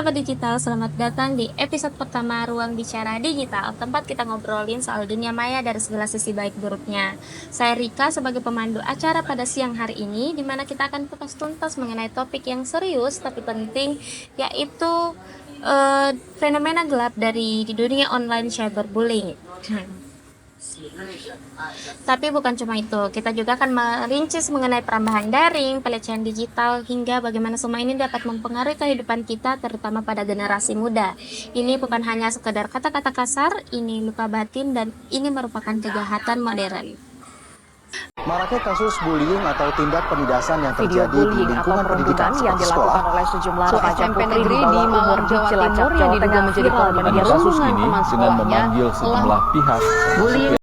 sahabat digital, selamat datang di episode pertama Ruang Bicara Digital, tempat kita ngobrolin soal dunia maya dari segala sisi baik buruknya. Saya Rika sebagai pemandu acara pada siang hari ini, di mana kita akan kupas tuntas mengenai topik yang serius tapi penting, yaitu fenomena gelap di dunia online cyberbullying. Tapi bukan cuma itu, kita juga akan merincis mengenai perambahan daring, pelecehan digital, hingga bagaimana semua ini dapat mempengaruhi kehidupan kita, terutama pada generasi muda. Ini bukan hanya sekedar kata-kata kasar, ini luka batin dan ini merupakan kejahatan modern. Maraknya kasus bullying atau tindak penindasan yang Video terjadi di bullying atau lingkungan pendidikan perundungan yang seperti sekolah. dilakukan oleh sejumlah Seorang remaja SMP putri negeri di di bawah Malang, umur di Jawa Cilacap, Timur yang Jawa diduga Tengah menjadi viral korban media kasus hubungan ini teman dengan sekolahnya memanggil sejumlah pihak. bullying.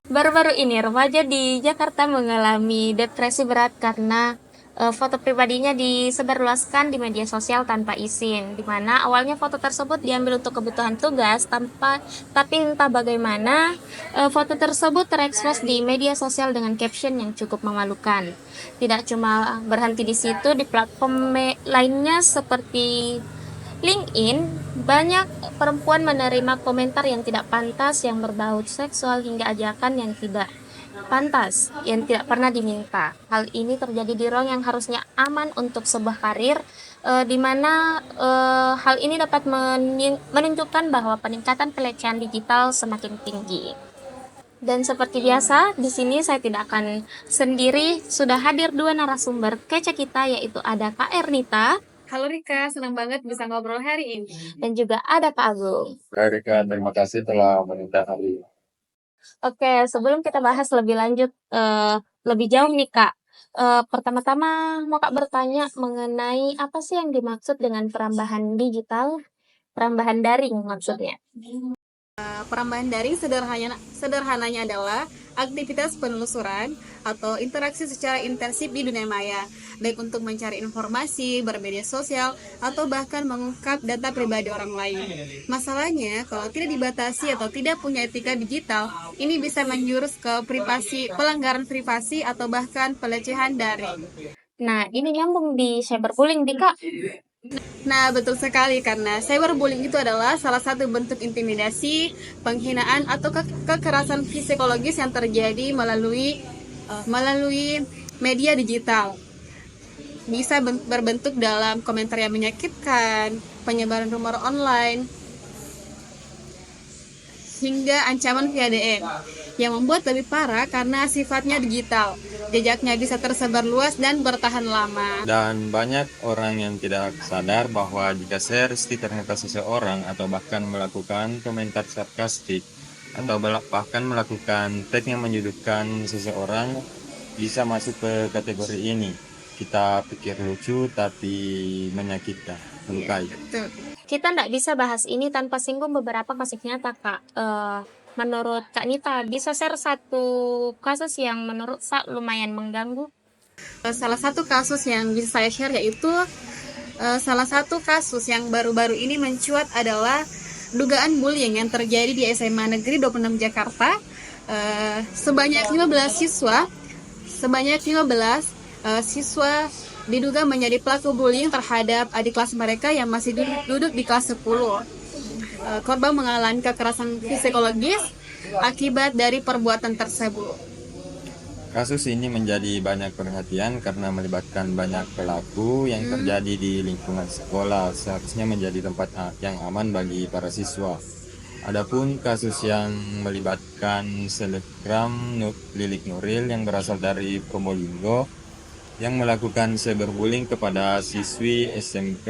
Baru-baru ini remaja di Jakarta mengalami depresi berat karena foto pribadinya disebarluaskan di media sosial tanpa izin, di mana awalnya foto tersebut diambil untuk kebutuhan tugas tapi entah bagaimana foto tersebut terekspos di media sosial dengan caption yang cukup memalukan. Tidak cuma berhenti di situ, di platform lainnya seperti LinkedIn, banyak perempuan menerima komentar yang tidak pantas yang berbau seksual hingga ajakan yang tidak pantas yang tidak pernah diminta. Hal ini terjadi di ruang yang harusnya aman untuk sebuah karir, di mana hal ini dapat menunjukkan bahwa peningkatan pelecehan digital semakin tinggi. Dan seperti biasa, di sini saya tidak akan sendiri, sudah hadir dua narasumber kece kita, yaitu ada Kak Ernita. Halo Rika, senang banget bisa ngobrol hari ini. Dan juga ada Pak Agung. Baik, Rika, terima kasih telah meminta hari ini. Oke, sebelum kita bahas lebih lanjut, lebih jauh nih Kak, pertama-tama mau Kak bertanya mengenai apa sih yang dimaksud dengan perambahan digital, perambahan daring maksudnya? Perambahan daring sederhananya adalah aktivitas penelusuran atau interaksi secara intensif di dunia maya, baik untuk mencari informasi, bermedia sosial, atau bahkan mengungkap data pribadi orang lain. Masalahnya, kalau tidak dibatasi atau tidak punya etika digital, ini bisa menjurus ke pelanggaran privasi atau bahkan pelecehan daring. Nah, ini nyambung di cyberbullying nih Kak. Nah, betul sekali karena cyberbullying itu adalah salah satu bentuk intimidasi, penghinaan atau kekerasan psikologis yang terjadi melalui media digital. Bisa berbentuk dalam komentar yang menyakitkan, penyebaran rumor online, hingga ancaman via DM yang membuat lebih parah karena sifatnya digital. Jejaknya bisa tersebar luas dan bertahan lama. Dan banyak orang yang tidak sadar bahwa jika share ternyata seseorang atau bahkan melakukan komentar sarkastik atau bahkan melakukan tag yang menyudutkan seseorang bisa masuk ke kategori ini. Kita pikir lucu tapi menyakitkan, melukai. Kita nggak bisa bahas ini tanpa singgung beberapa kasus nyata Kak. Menurut Kak Nita, bisa share satu kasus yang menurut Kak lumayan mengganggu? Salah satu kasus yang bisa saya share yaitu salah satu kasus yang baru-baru ini mencuat adalah dugaan bullying yang terjadi di SMA Negeri 26 Jakarta. Sebanyak 15 siswa diduga menjadi pelaku bullying terhadap adik kelas mereka yang masih duduk di kelas 10. Korban mengalami kekerasan psikologis akibat dari perbuatan tersebut. Kasus ini menjadi banyak perhatian karena melibatkan banyak pelaku yang terjadi di lingkungan sekolah, seharusnya menjadi tempat yang aman bagi para siswa. Adapun kasus yang melibatkan selebgram Lilik Nuril yang berasal dari Probolinggo yang melakukan cyberbullying kepada siswi SMK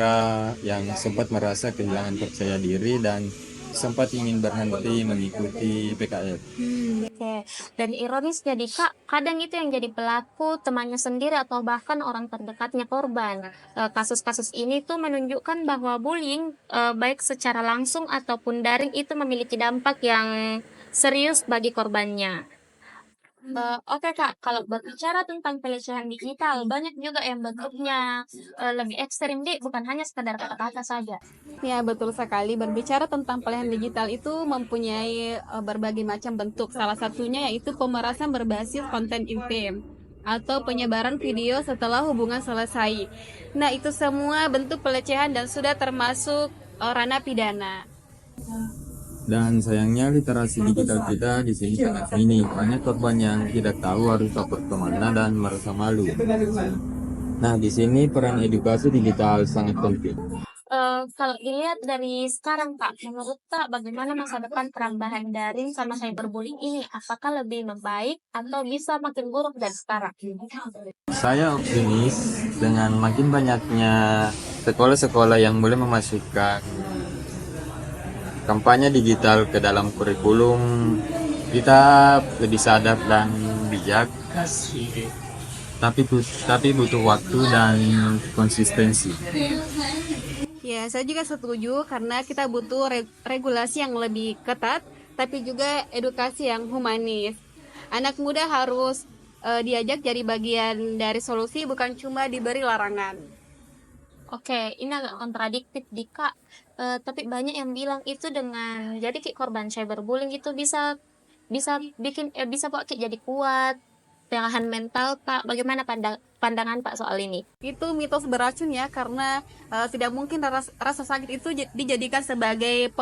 yang sempat merasa kehilangan percaya diri dan sempat ingin berhenti mengikuti PKL. Oke. Dan ironis jadi Kak, kadang itu yang jadi pelaku temannya sendiri atau bahkan orang terdekatnya korban. Kasus-kasus ini tuh menunjukkan bahwa bullying baik secara langsung ataupun daring itu memiliki dampak yang serius bagi korbannya. Oke Kak, kalau berbicara tentang pelecehan digital, banyak juga yang bentuknya lebih ekstrim, bukan hanya sekedar kata-kata saja. Ya, betul sekali. Berbicara tentang pelecehan digital itu mempunyai berbagai macam bentuk. Salah satunya yaitu pemerasan berbasis konten intim atau penyebaran video setelah hubungan selesai. Nah, itu semua bentuk pelecehan dan sudah termasuk ranah pidana. Dan sayangnya literasi digital kita di sini sangat minim. Banyak korban yang tidak tahu harus lapor kemana dan merasa malu. Nah, di sini peran edukasi digital sangat penting. Kalau dilihat dari sekarang Kak, menurut Kak bagaimana masa depan perambahan daring sama cyberbullying ini? Apakah lebih membaik atau bisa makin buruk dari sekarang? Saya optimis dengan makin banyaknya sekolah-sekolah yang boleh memasukkan kampanye digital ke dalam kurikulum, kita lebih sadar dan bijak. Tapi butuh waktu dan konsistensi. Ya, saya juga setuju karena kita butuh regulasi yang lebih ketat, tapi juga edukasi yang humanis. Anak muda harus diajak jadi bagian dari solusi, bukan cuma diberi larangan. Oke, ini agak kontradiktif di Kak. Tapi banyak yang bilang itu dengan jadi Ki korban cyberbullying itu bisa bisa bikin bisa buat Ki jadi kuat, tahan mental Kak. Bagaimana pandangan Pak soal ini? Itu mitos beracun ya, karena tidak mungkin rasa sakit itu dijadikan sebagai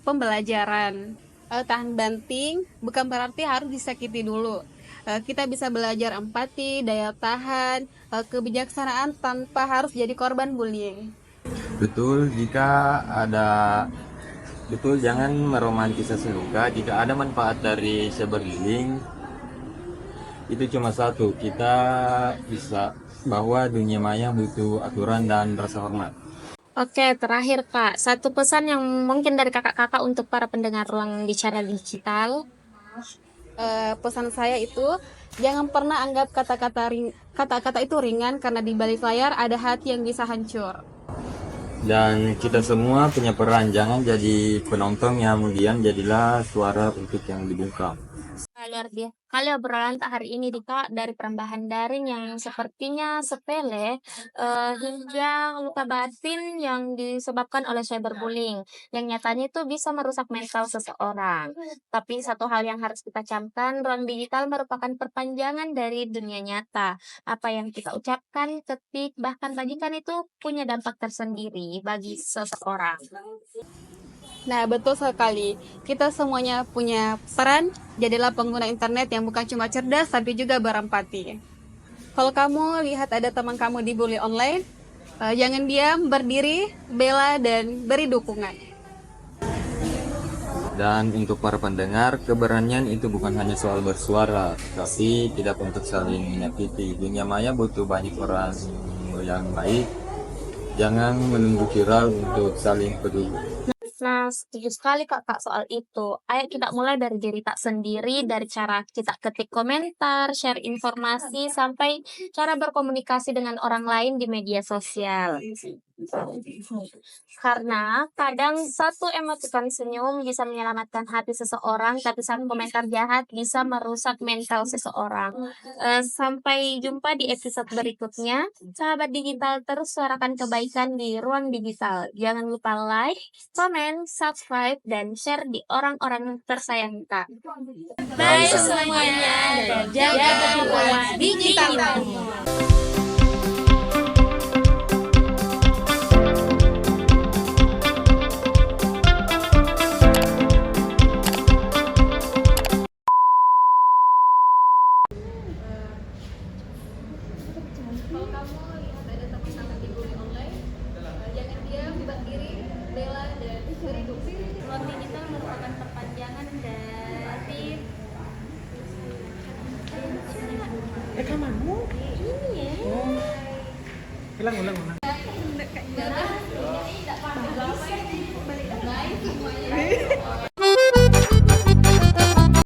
pembelajaran. Tahan banting bukan berarti harus disakiti dulu. Kita bisa belajar empati, daya tahan, kebijaksanaan tanpa harus jadi korban bullying. Betul, jangan meromantisasi luka. Jika ada manfaat dari cyberbullying, itu cuma satu, kita bisa bahwa dunia maya butuh aturan dan rasa hormat. Oke, terakhir Kak, satu pesan yang mungkin dari kakak-kakak untuk para pendengar ruang bicara digital. Pesan saya itu jangan pernah anggap kata-kata itu ringan, karena di balik layar ada hati yang bisa hancur. Dan kita semua punya peran, jangan jadi penonton yang kemudian jadilah suara untuk yang dibungkam. Luar biasa. Kali obrolan tak hari ini Kak, dari perambahan daring yang sepertinya sepele hingga luka batin yang disebabkan oleh cyberbullying, yang nyatanya itu bisa merusak mental seseorang. Tapi satu hal yang harus kita camkan, ruang digital merupakan perpanjangan dari dunia nyata. Apa yang kita ucapkan, ketik, bahkan bagikan itu punya dampak tersendiri bagi seseorang. Nah, betul sekali. Kita semuanya punya peran. Jadilah pengguna internet yang bukan cuma cerdas, tapi juga berempati. Kalau kamu lihat ada teman kamu dibully online, jangan diam, berdiri, bela, dan beri dukungan. Dan untuk para pendengar, keberanian itu bukan hanya soal bersuara, tapi tidak untuk saling menyakiti. Dunia maya butuh banyak orang yang baik. Jangan menunggu viral untuk saling peduli. Nah, setuju sekali Kak soal itu. Ayo kita mulai dari diri tak sendiri, dari cara kita ketik komentar, share informasi, sampai cara berkomunikasi dengan orang lain di media sosial. Karena kadang satu emoticon senyum bisa menyelamatkan hati seseorang, tapi satu komentar jahat bisa merusak mental seseorang. Sampai jumpa di episode berikutnya. Sahabat digital, terus suarakan kebaikan di ruang digital. Jangan lupa like, komen, subscribe, dan share di orang-orang tersayang kita. Bye semuanya, dan jaga ruang digital.